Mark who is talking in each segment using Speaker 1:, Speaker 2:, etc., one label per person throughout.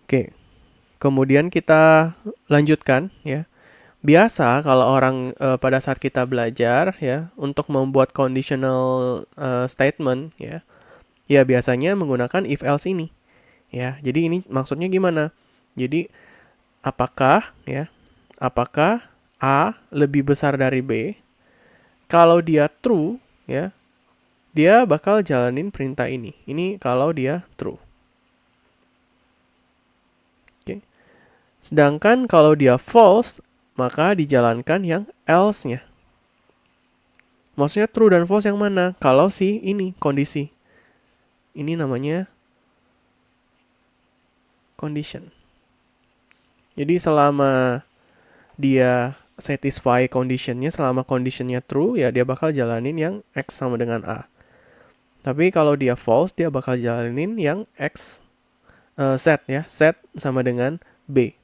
Speaker 1: Oke, kemudian kita lanjutkan ya. Biasa kalau orang pada saat kita belajar ya untuk membuat conditional statement ya, ya biasanya menggunakan if else ini ya. Jadi ini maksudnya gimana? Jadi apakah ya, apakah A lebih besar dari B? Kalau dia true ya, dia bakal jalanin perintah ini. Ini kalau dia true. Oke. Sedangkan kalau dia false, maka dijalankan yang else-nya. Maksudnya true dan false yang mana? Kalau si ini kondisi. Ini namanya condition. Jadi selama dia satisfy conditionnya, selama conditionnya true, ya dia bakal jalanin yang X sama dengan A. Tapi kalau dia false, dia bakal jalanin yang X set ya, set sama dengan B.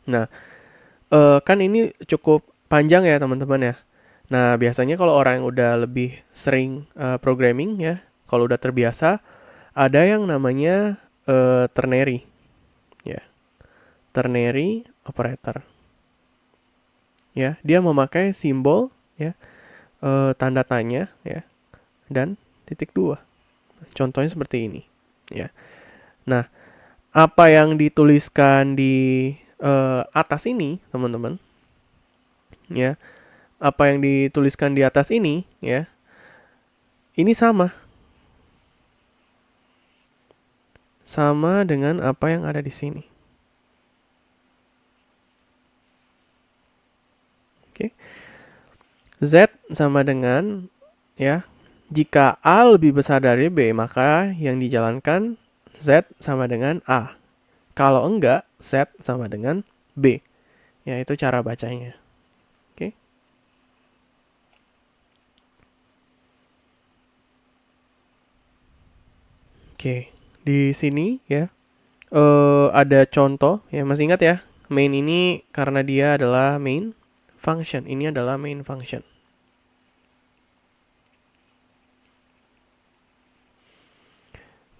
Speaker 1: Nah, kan ini cukup panjang ya teman-teman ya. Nah, biasanya kalau orang yang udah lebih sering programming ya, kalau udah terbiasa, ada yang namanya ternary ya. Ternary operator. Ya, dia memakai simbol ya, tanda tanya ya dan titik dua. Contohnya seperti ini ya. Nah, apa yang dituliskan di atas ini, teman-teman, ya, apa yang dituliskan di atas ini ya, ini sama dengan apa yang ada di sini. Oke. Z sama dengan ya, jika A lebih besar dari B, maka yang dijalankan Z sama dengan A. Kalau enggak, Z sama dengan B. Ya, itu cara bacanya. Oke. Oke. Di sini ya, ada contoh ya, masih ingat ya? Main ini karena dia adalah main function. Ini adalah main function.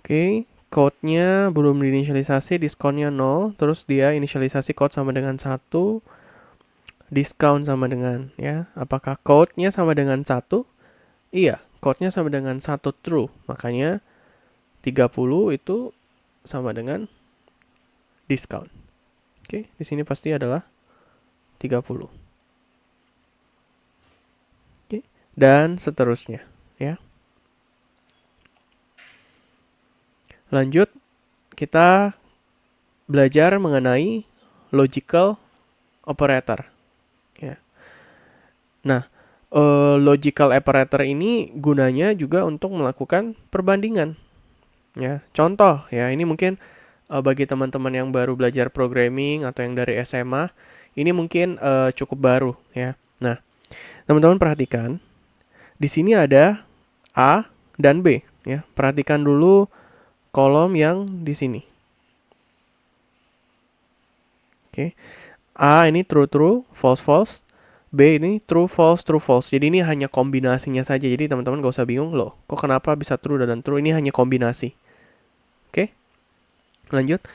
Speaker 1: Oke, code-nya belum diinisialisasi, diskonnya 0, terus dia inisialisasi code sama dengan 1, discount sama dengan ya, apakah code-nya sama dengan 1? Iya, code-nya sama dengan 1 true. Makanya 30 itu sama dengan discount. Oke, di sini pasti adalah 30. Oke, dan seterusnya ya. Lanjut, kita belajar mengenai logical operator ya. Nah, logical operator ini gunanya juga untuk melakukan perbandingan ya. Contoh ya, ini mungkin bagi teman-teman yang baru belajar programming atau yang dari SMA, ini mungkin cukup baru ya. Nah, teman-teman perhatikan, di sini ada A dan B ya. Perhatikan dulu kolom yang di sini. Oke. A ini true true, false false. B ini true false true false. Jadi ini hanya kombinasinya saja. Jadi teman-teman gak usah bingung loh. Kok kenapa bisa true dan true? Ini hanya kombinasi. Oke. Lanjut.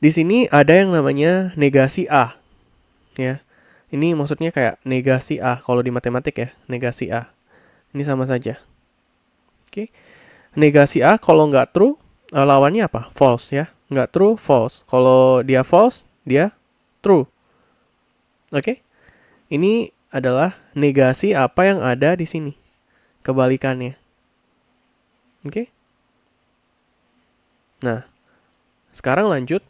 Speaker 1: Di sini ada yang namanya negasi A. Ya. Ini maksudnya kayak negasi A kalau di matematik ya, negasi A. Ini sama saja. Oke. Negasi A kalau nggak true, lawannya apa? False ya. Nggak true, false. Kalau dia false, dia true. Oke. Ini adalah negasi apa yang ada di sini. Kebalikannya. Oke. Nah, sekarang lanjut.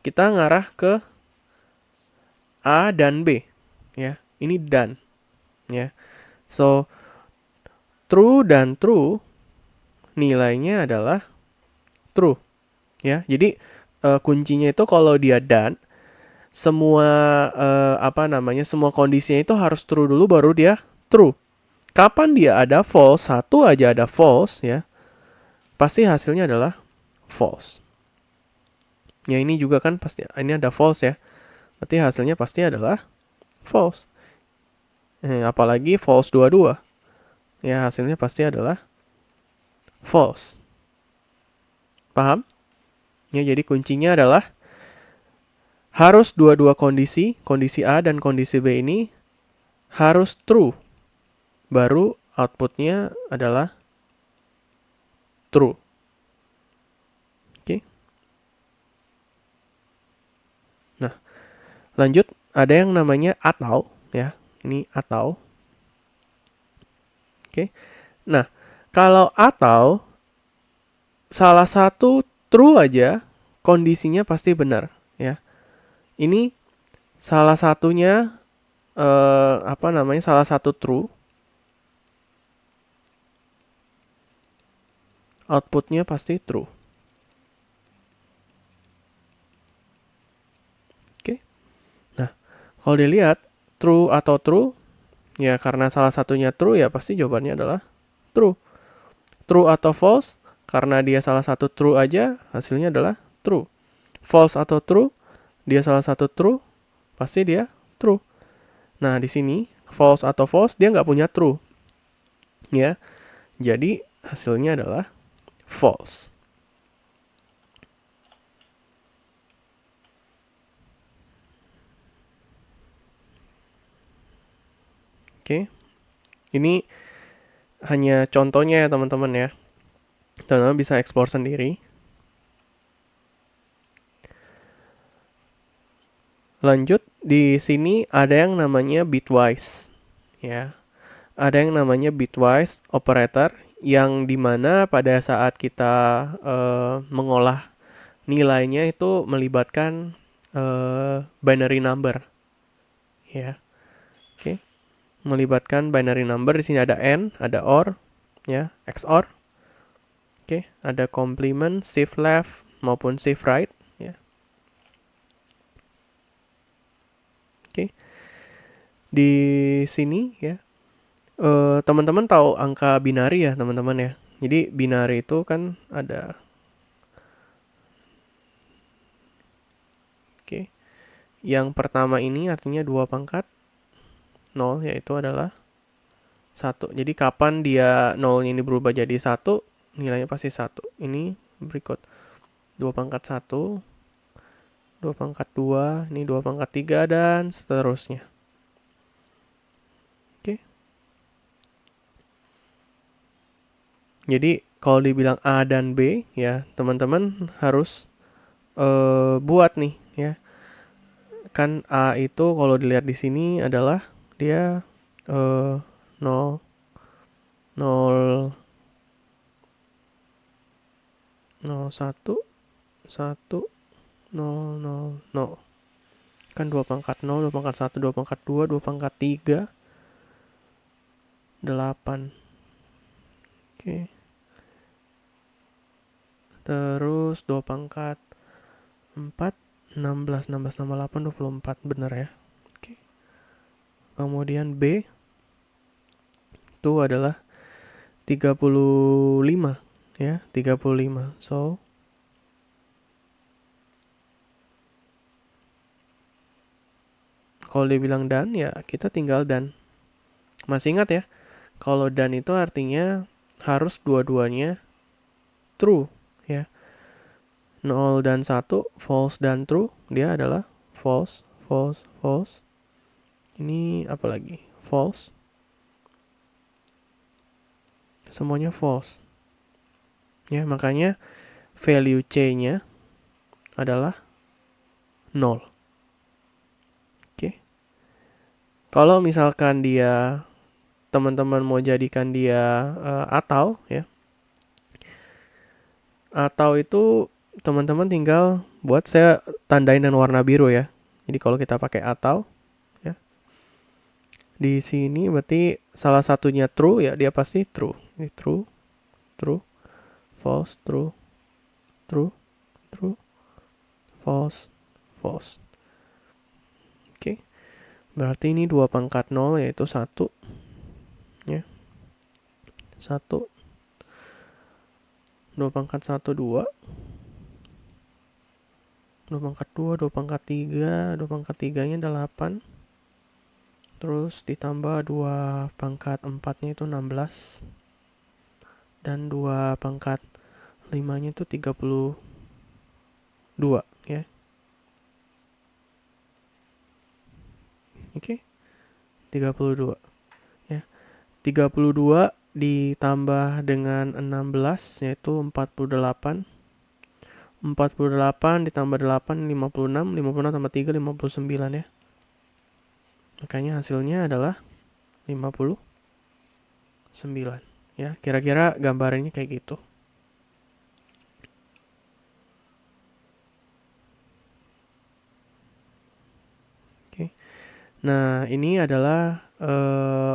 Speaker 1: Kita ngarah ke A dan B. Ya, ini dan. Ya. So, true dan true nilainya adalah true. Ya, jadi kuncinya itu kalau dia dan, semua semua kondisinya itu harus true dulu baru dia true. Kapan dia ada false, satu aja ada false ya, pasti hasilnya adalah false. Ya ini juga kan pasti ini ada false ya, berarti hasilnya pasti adalah false. Apalagi false dua-dua, ya hasilnya pasti adalah false. Paham? Ya, jadi kuncinya adalah harus dua-dua kondisi A dan kondisi B ini harus true. Baru outputnya adalah true. Oke. Nah, lanjut ada yang namanya atau ya. Ini atau. Oke. Nah, kalau atau salah satu true aja kondisinya pasti benar ya. Ini salah satunya salah satu true, outputnya pasti true. Oke. Nah, kalau dilihat true atau true, ya karena salah satunya true ya pasti jawabannya adalah true. True atau false, karena dia salah satu true aja, hasilnya adalah true. False atau true, dia salah satu true, pasti dia true. Nah, di sini false atau false dia nggak punya true. Ya. Jadi hasilnya adalah false. Oke. Ini hanya contohnya ya teman-teman ya. Teman-teman bisa explore sendiri. Lanjut, di sini ada yang namanya bitwise. Ya. Ada yang namanya bitwise operator yang dimana pada saat kita mengolah nilainya itu melibatkan binary number. Ya. Oke. Melibatkan binary number, di sini ada AND, ada OR, ya, XOR. Oke, ada complement, shift left maupun shift right, ya. Oke. Di sini ya, teman-teman tahu angka binari ya, teman-teman ya. Jadi binari itu kan ada, oke. Yang pertama ini artinya 2 pangkat 0, yaitu adalah 1. Jadi kapan dia 0 ini berubah jadi 1, nilainya pasti 1. Ini berikut 2 pangkat 1, 2 pangkat 2, ini 2 pangkat 3, dan seterusnya. Oke. Jadi kalau dibilang A dan B ya, teman-teman harus buat nih ya. Kan A itu kalau dilihat di sini adalah dia 0 0 0 1 1 0 0 0. Kan 2 pangkat 0, 2 pangkat 1, 2 pangkat 2, 2 pangkat 3, 8. Oke. Terus 2 pangkat 4, 16, 16 tambah 8, 24. Benar ya. Oke. Kemudian B itu adalah 35 ya, 35. So kalau dia bilang dan ya kita tinggal dan. Masih ingat ya, kalau dan itu artinya harus dua-duanya true ya. 0 dan 1, false dan true, dia adalah false, false, false. Ini apa lagi? False. Semuanya false. Ya, makanya value C-nya adalah 0. Oke. Kalau misalkan dia teman-teman mau jadikan dia atau ya. Atau itu teman-teman tinggal buat, saya tandain dengan warna biru ya. Jadi kalau kita pakai atau ya. Di sini berarti salah satunya true ya, dia pasti true. Ini true, true, false, true, true, true, false, false. Oke. Berarti ini 2 pangkat 0 yaitu 1. Ya. 1. 2 pangkat 1 2. 2 pangkat 2, 2 pangkat 3, 2 pangkat 3-nya 8. Terus ditambah 2 pangkat 4-nya itu 16. Dan 2 pangkat 5-nya itu 32. ya. Oke. 32 ya. 32 ditambah dengan 16 yaitu 48. 48 ditambah 8 56, 56 tambah 3 59 ya. Makanya hasilnya adalah 59 ya. Kira-kira gambarannya kayak gitu. Oke. Nah, ini adalah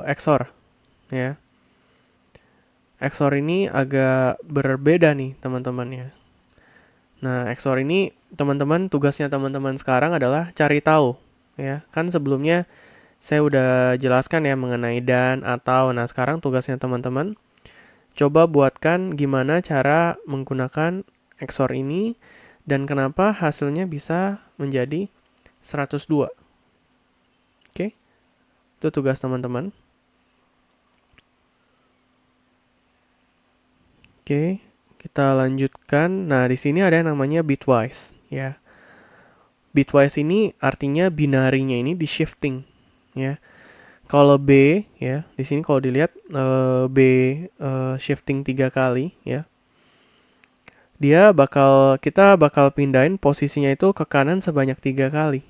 Speaker 1: XOR ya. XOR ini agak berbeda nih teman-teman ya. Nah, XOR ini teman-teman, tugasnya teman-teman sekarang adalah cari tahu ya. Kan sebelumnya saya udah jelaskan ya mengenai dan, atau. Nah, sekarang tugasnya teman-teman coba buatkan gimana cara menggunakan XOR ini dan kenapa hasilnya bisa menjadi 102. Oke. Itu tugas teman-teman. Oke, kita lanjutkan. Nah, di sini ada yang namanya bitwise ya. Bitwise ini artinya binarinya ini di shifting ya. Kalau B ya, di sini kalau dilihat B shifting 3 kali ya. Kita bakal pindahin posisinya itu ke kanan sebanyak 3 kali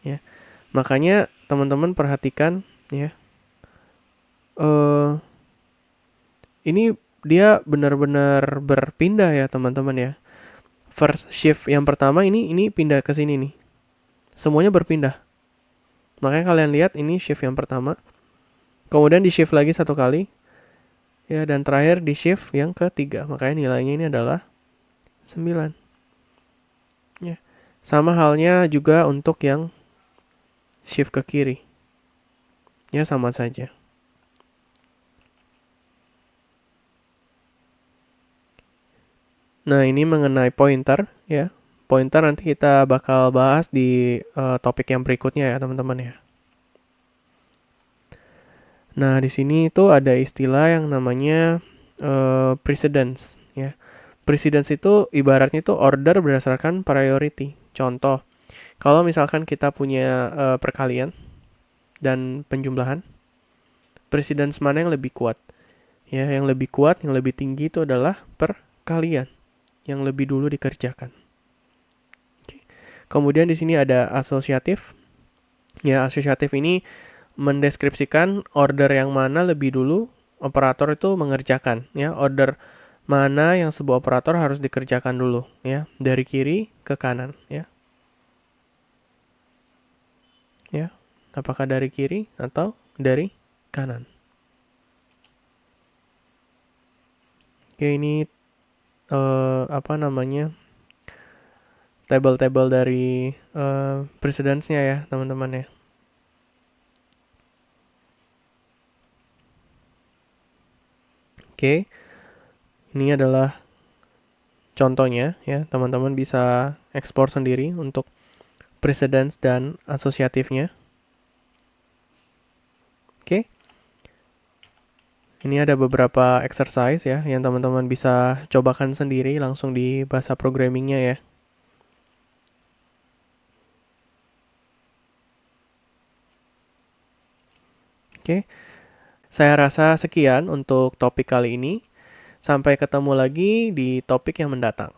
Speaker 1: ya. Makanya teman-teman perhatikan ya. Ini dia benar-benar berpindah ya teman-teman ya. First shift yang pertama ini pindah ke sini nih. Semuanya berpindah. Makanya kalian lihat ini shift yang pertama. Kemudian di shift lagi 1 kali. Ya, dan terakhir di shift yang ketiga. Makanya nilainya ini adalah 9. Ya. Sama halnya juga untuk yang shift ke kiri. Ya, sama saja. Nah, ini mengenai pointer ya. Pointer nanti kita bakal bahas di topik yang berikutnya ya, teman-teman ya. Nah, di sini itu ada istilah yang namanya precedence ya. Precedence itu ibaratnya itu order berdasarkan priority. Contoh, kalau misalkan kita punya perkalian dan penjumlahan, precedence mana yang lebih kuat? Ya, yang lebih kuat, yang lebih tinggi itu adalah perkalian yang lebih dulu dikerjakan. Oke. Kemudian di sini ada asosiatif. Ya, asosiatif ini mendeskripsikan order yang mana lebih dulu operator itu mengerjakan. Ya, order mana yang sebuah operator harus dikerjakan dulu. Ya, dari kiri ke kanan. Ya, ya, apakah dari kiri atau dari kanan? Oke, ini tabel-tabel dari precedence-nya ya teman-teman ya. Oke, ini adalah contohnya ya, teman-teman bisa ekspor sendiri untuk precedence dan asosiatifnya. Oke, ini ada beberapa exercise ya yang teman-teman bisa cobakan sendiri langsung di bahasa programmingnya ya. Oke, saya rasa sekian untuk topik kali ini. Sampai ketemu lagi di topik yang mendatang.